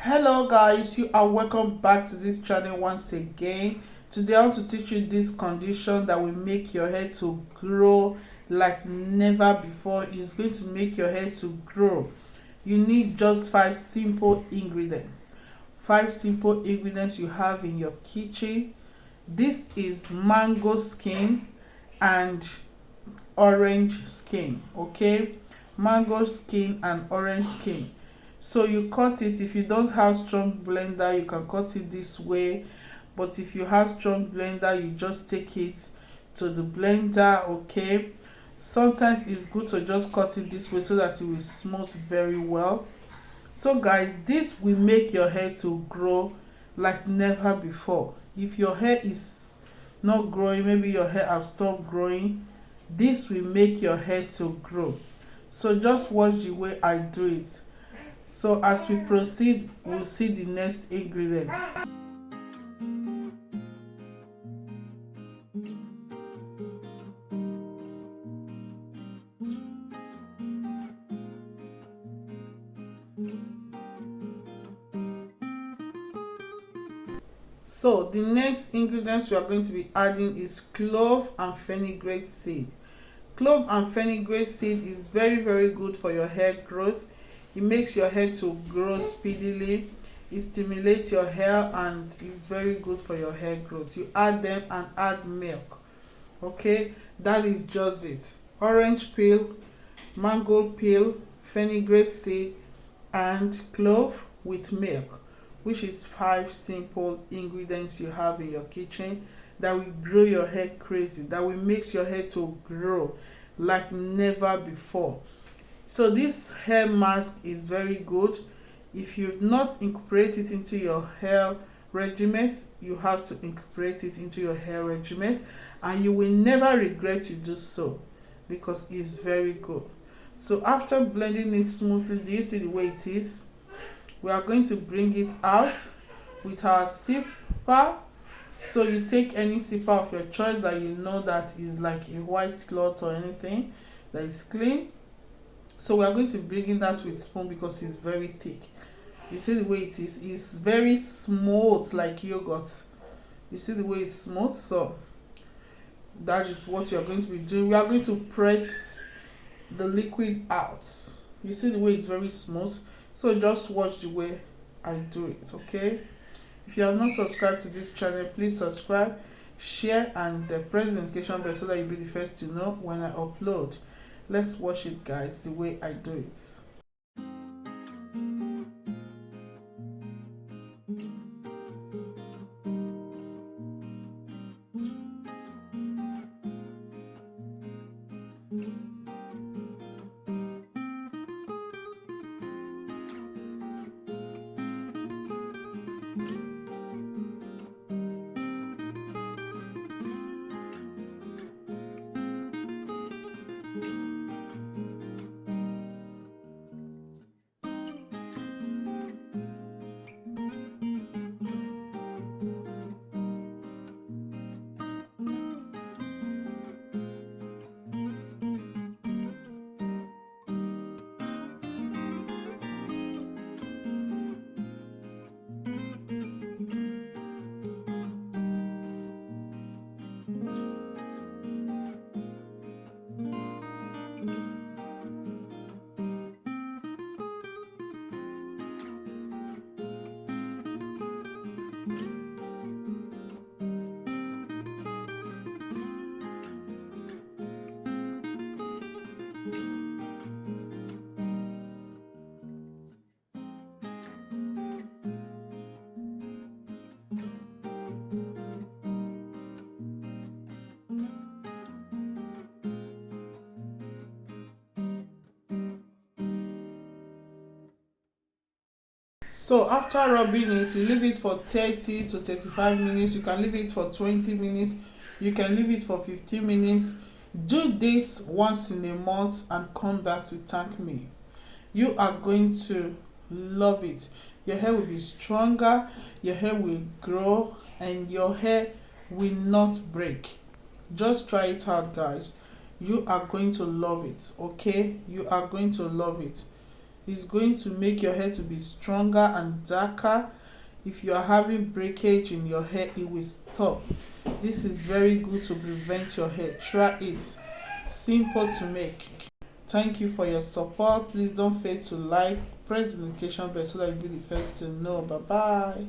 Hello guys, you are welcome back to this channel once again. Today I want to teach you this condition that will make your hair to grow like never before. It's going to make your hair to grow. You need just 5 simple ingredients. 5 simple ingredients you have in your kitchen. This is mango skin and orange skin, okay? Mango skin and orange skin. So you cut it. If you don't have strong blender, you can cut it this way, but if you have strong blender, you just take it to the blender, okay? Sometimes it's good to just cut it this way so that it will smooth very well. So guys, this will make your hair to grow like never before. If your hair is not growing, maybe your hair have stopped growing, this will make your hair to grow. So just watch the way I do it. So as we proceed, we'll see the next ingredients. So the next ingredients we are going to be adding is clove and fenugreek seed. Clove and fenugreek seed is very good for your hair growth. It makes your hair to grow speedily. It stimulates your hair and is very good for your hair growth. You add them and add milk. Okay, that is just it. Orange peel, mango peel, fenugreek seed, and clove with milk, which is 5 simple ingredients you have in your kitchen that will grow your hair crazy, that will make your hair to grow like never before. So this hair mask is very good. If you've not incorporated it into your hair regimen, you have to incorporate it into your hair regimen, and you will never regret to do so because it's very good. So after blending it smoothly, do you see the way it is? We are going to bring it out with our sipper. So you take any sipper of your choice that you know that is like a white cloth or anything that is clean. So we are going to bring in that with spoon because it's very thick. You see the way it is? It's very smooth like yogurt. You see the way it's smooth? So that is what we are going to be doing. We are going to press the liquid out. You see the way it's very smooth? So just watch the way I do it, okay? If you have not subscribed to this channel, please subscribe, share, and press the notification bell so that you'll be the first to know when I upload. Let's watch it guys, the way I do it. So after rubbing it, you leave it for 30 to 35 minutes. You can leave it for 20 minutes. You can leave it for 15 minutes. Do this once in a month and come back to thank me. You are going to love it. Your hair will be stronger, your hair will grow, and your hair will not break. Just try it out guys. You are going to love it, okay? You are going to love it. It's going to make your hair to be stronger and darker. If you are having breakage in your hair, it will stop. This is very good to prevent your hair. Try it. Simple to make. Thank you for your support. Please don't fail to like, press the notification bell so that you'll be the first to know. Bye bye.